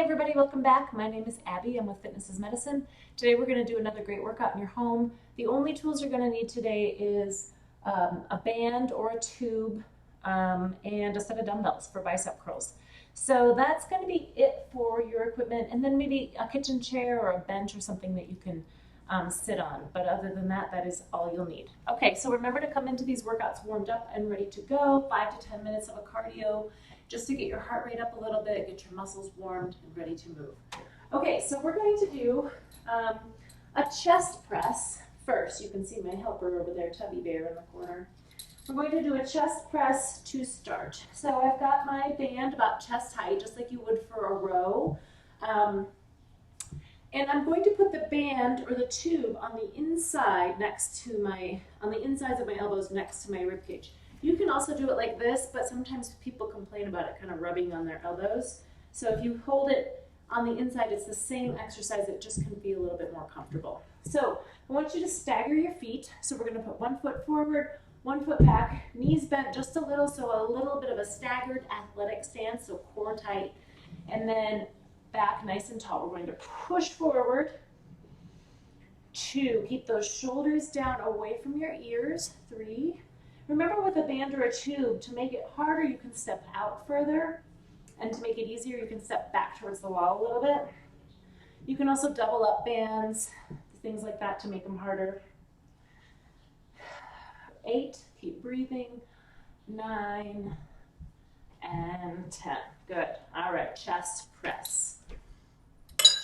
everybody, welcome back. My name is Abby. I'm with Fitness is Medicine. Today we're going to do another great workout in your home. The only tools you're going to need today is a band or a tube and a set of dumbbells for bicep curls. So that's going to be it for your equipment, and then maybe a kitchen chair or a bench or something that you can sit on. But other than that, that is all you'll need. Okay, so remember to come into these workouts warmed up and ready to go. 5 to 10 minutes of a cardio, just to get your heart rate up a little bit, get your muscles warmed and ready to move. Okay, so we're going to do a chest press first. You can see my helper over there, Tubby Bear, in the corner. We're going to do a chest press to start. So I've got my band about chest height, just like you would for a row. And I'm going to put the band or the tube on the inside on the insides of my elbows next to my rib cage. You can also do it like this, but sometimes people complain about it kind of rubbing on their elbows. So if you hold it on the inside, it's the same exercise, it just can be a little bit more comfortable. So I want you to stagger your feet. So we're gonna put 1 foot forward, 1 foot back, knees bent just a little, so a little bit of a staggered athletic stance, so core tight, and then back nice and tall. We're going to push forward. 2, keep those shoulders down away from your ears. 3, remember with a band or a tube, to make it harder, you can step out further, and to make it easier, you can step back towards the wall a little bit. You can also double up bands, things like that to make them harder. 8, keep breathing. 9, and 10. Good. All right, chest press.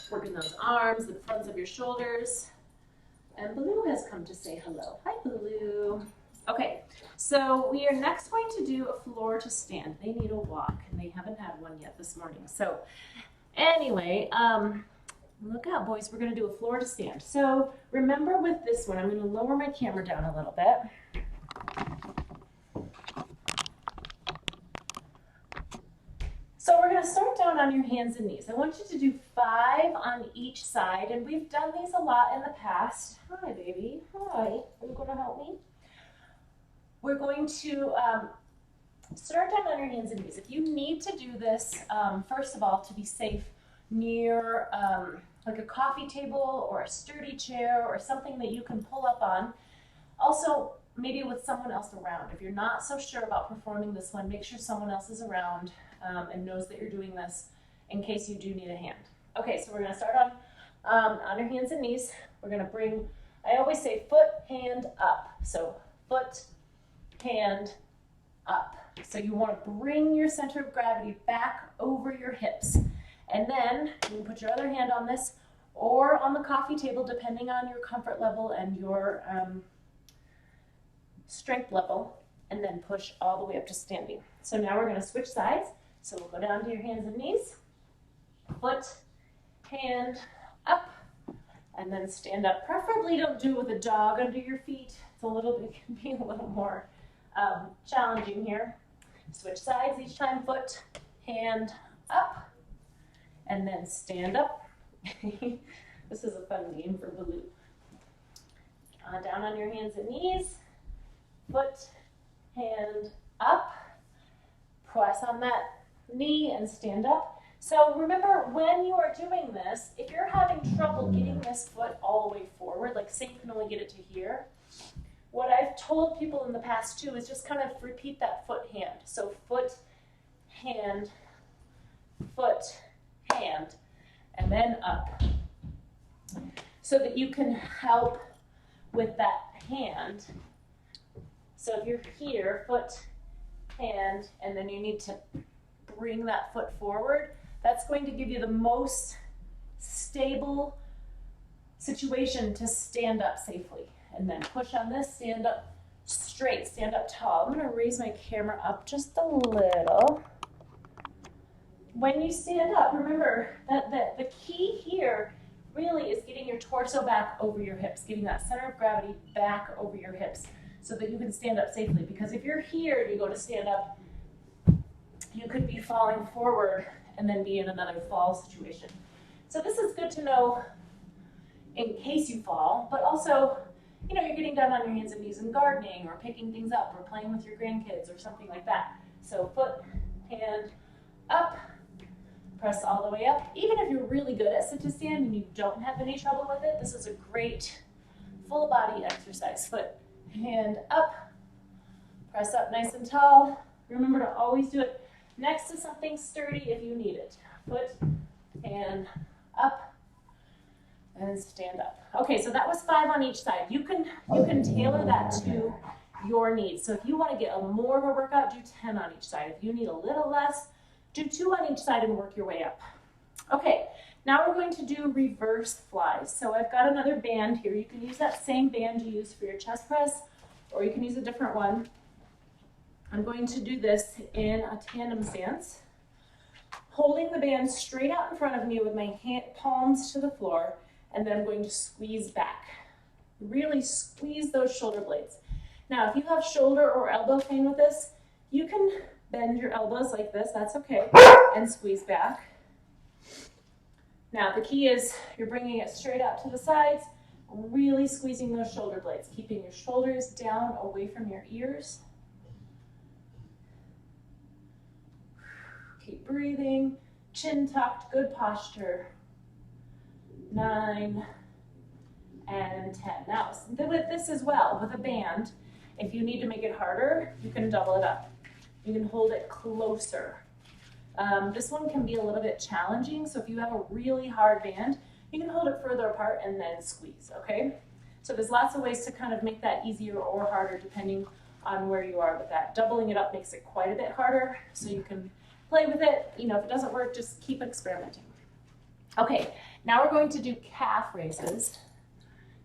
Working those arms, the fronts of your shoulders. And Blue has come to say hello. Hi, Blue. Okay, so we are next going to do a floor to stand. They need a walk, and they haven't had one yet this morning. So anyway, look out, boys. We're going to do a floor to stand. So remember with this one, I'm going to lower my camera down a little bit. So we're going to start down on your hands and knees. I want you to do 5 on each side, and we've done these a lot in the past. Hi, baby. Hi. Are you going to help me? We're going to start down on your hands and knees. If you need to do this, first of all, to be safe, near like a coffee table or a sturdy chair or something that you can pull up on. Also, maybe with someone else around. If you're not so sure about performing this one, make sure someone else is around and knows that you're doing this in case you do need a hand. Okay, so we're going to start on your hands and knees. We're going to bring, I always say foot, hand, up. So foot, hand, up. So you want to bring your center of gravity back over your hips. And then you can put your other hand on this or on the coffee table, depending on your comfort level and your strength level, and then push all the way up to standing. So now we're going to switch sides. So we'll go down to your hands and knees, foot, hand, up, and then stand up. Preferably don't do it with a dog under your feet. It's a little bit, it can be a little more challenging here. Switch sides each time, foot, hand, up, and then stand up. This is a fun game for Baloo. Down on your hands and knees, foot, hand, up, press on that knee and stand up. So remember, when you are doing this, if you're having trouble getting this foot all the way forward, like say you can only get it to here, what I've told people in the past too is just kind of repeat that foot, hand. So foot, hand, and then up. So that you can help with that hand. So if you're here, foot, hand, and then you need to bring that foot forward, that's going to give you the most stable situation to stand up safely. And then push on this, stand up straight, stand up tall. I'm going to raise my camera up just a little. When you stand up, remember that the key here really is getting your torso back over your hips, getting that center of gravity back over your hips so that you can stand up safely. Because if you're here and you go to stand up, you could be falling forward and then be in another fall situation. So this is good to know in case you fall, but also, you know, you're getting down on your hands and knees in gardening or picking things up or playing with your grandkids or something like that. So foot, hand, up, Press all the way up. Even if you're really good at sit to stand and you don't have any trouble with it, this is a great full body exercise. Foot, hand up, press up nice and tall. Remember to always do it next to something sturdy if you need it. Foot, hand up, and stand up. Okay, so that was 5 on each side. You can tailor that to your needs. So if you want to get more of a workout, do 10 on each side. If you need a little less, do 2 on each side and work your way up. Okay, now we're going to do reverse flies. So I've got another band here. You can use that same band you use for your chest press, or you can use a different one. I'm going to do this in a tandem stance, holding the band straight out in front of me with my palms to the floor, and then I'm going to squeeze back. Really squeeze those shoulder blades. Now, if you have shoulder or elbow pain with this, you can bend your elbows like this, that's okay, and squeeze back. Now, the key is you're bringing it straight out to the sides, really squeezing those shoulder blades, keeping your shoulders down away from your ears. Keep breathing, chin tucked, good posture. 9 and 10. Now, with this as well, with a band, if you need to make it harder, you can double it up. You can hold it closer. This one can be a little bit challenging, so if you have a really hard band, you can hold it further apart and then squeeze, okay? So there's lots of ways to kind of make that easier or harder depending on where you are with that. Doubling it up makes it quite a bit harder, so you can play with it. You know, if it doesn't work, just keep experimenting. Okay, now we're going to do calf raises.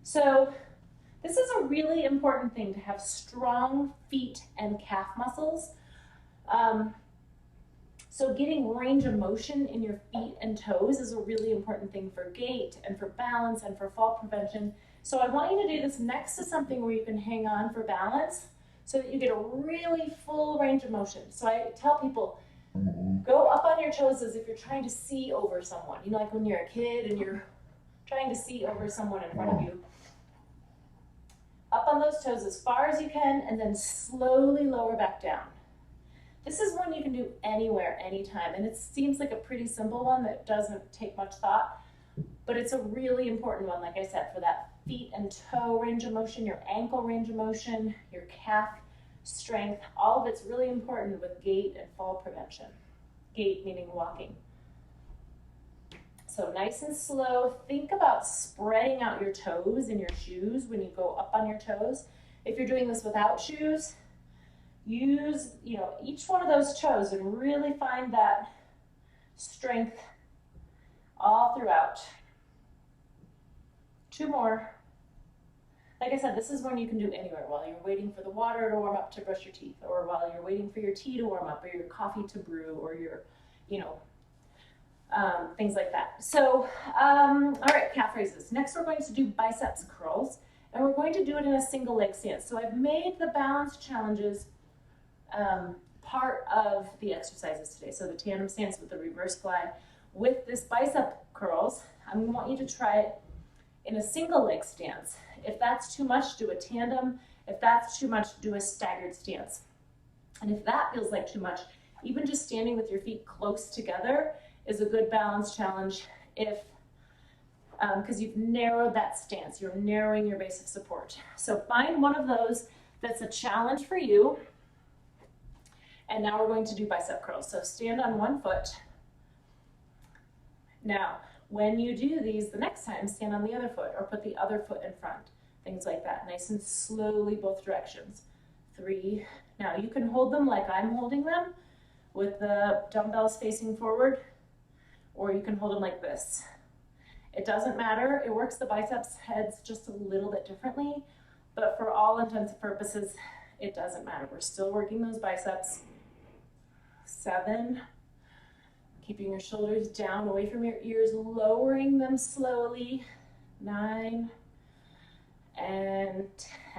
So this is a really important thing, to have strong feet and calf muscles. So getting range of motion in your feet and toes is a really important thing for gait and for balance and for fall prevention. So I want you to do this next to something where you can hang on for balance so that you get a really full range of motion. So I tell people, go up on your toes as if you're trying to see over someone. You know, like when you're a kid and you're trying to see over someone in front of you. Up on those toes as far as you can, and then slowly lower back down. This is one you can do anywhere, anytime, and it seems like a pretty simple one that doesn't take much thought, but it's a really important one, like I said, for that feet and toe range of motion, your ankle range of motion, your calf strength. All of it's really important with gait and fall prevention. Gait meaning walking. So nice and slow. Think about spreading out your toes in your shoes when you go up on your toes. If you're doing this without shoes, use, each one of those toes and really find that strength all throughout. 2 more. Like I said, this is one you can do anywhere, while you're waiting for the water to warm up to brush your teeth, or while you're waiting for your tea to warm up, or your coffee to brew, or your, things like that. So, all right, calf raises. Next, we're going to do biceps curls, and we're going to do it in a single leg stance. So I've made the balance challenges part of the exercises today. So the tandem stance with the reverse fly. With this bicep curls, I want you to try it in a single leg stance. If that's too much, do a tandem. If that's too much, do a staggered stance. And if that feels like too much, even just standing with your feet close together is a good balance challenge because you've narrowed that stance. You're narrowing your base of support. So find one of those that's a challenge for you. And now we're going to do bicep curls. So stand on one foot. Now, when you do these the next time, stand on the other foot or put the other foot in front. Things like that. Nice and slowly both directions. 3. Now you can hold them like I'm holding them with the dumbbells facing forward, or you can hold them like this. It doesn't matter. It works the biceps heads just a little bit differently, but for all intents and purposes, it doesn't matter. We're still working those biceps. 7. Keeping your shoulders down away from your ears, lowering them slowly. 9 and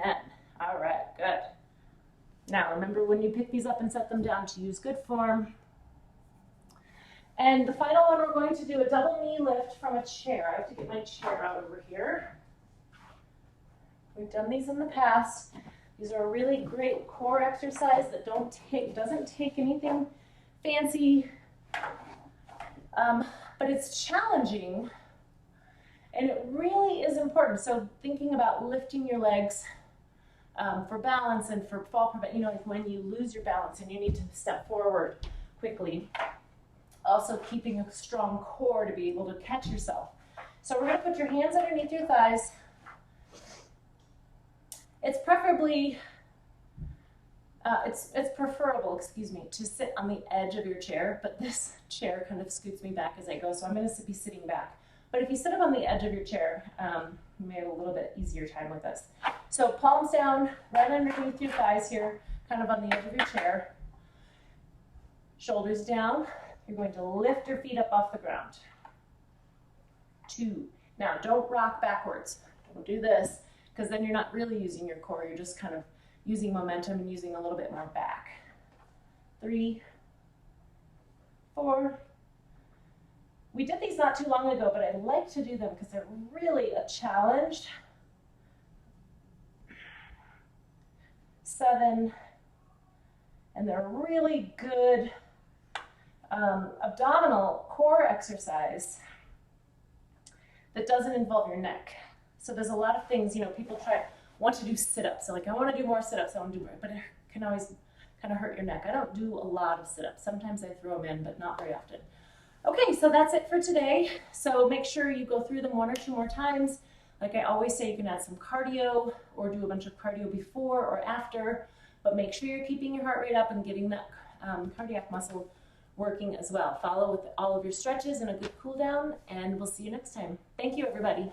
10. All right, good. Now remember, when you pick these up and set them down, to use good form. And the final one, we're going to do a double knee lift from a chair. I have to get my chair out over here. We've done these in the past. These are a really great core exercise that doesn't take anything fancy. But it's challenging, and it really is important. So thinking about lifting your legs for balance and for fall prevent, like when you lose your balance and you need to step forward quickly. Also keeping a strong core to be able to catch yourself. So we're going to put your hands underneath your thighs. It's preferably, it's preferable, excuse me, to sit on the edge of your chair, but this chair kind of scoots me back as I go, so I'm going to be sitting back. But if you sit up on the edge of your chair, you may have a little bit easier time with this. So palms down, right underneath your thighs here, kind of on the edge of your chair. Shoulders down. You're going to lift your feet up off the ground. 2. Now, don't rock backwards. Don't do this, because then you're not really using your core. You're just kind of using momentum and using a little bit more back. 3, 4. We did these not too long ago, but I like to do them because they're really a challenge. 7, and they're really good abdominal core exercise that doesn't involve your neck. So there's a lot of things, people want to do sit-ups. So like, I want to do more sit-ups, I want to do more, but it can always kind of hurt your neck. I don't do a lot of sit-ups. Sometimes I throw them in, but not very often. Okay, so that's it for today. So make sure you go through them 1 or 2 more times. Like I always say, you can add some cardio or do a bunch of cardio before or after, but make sure you're keeping your heart rate up and getting that cardiac muscle working as well. Follow with all of your stretches and a good cool down, and we'll see you next time. Thank you, everybody.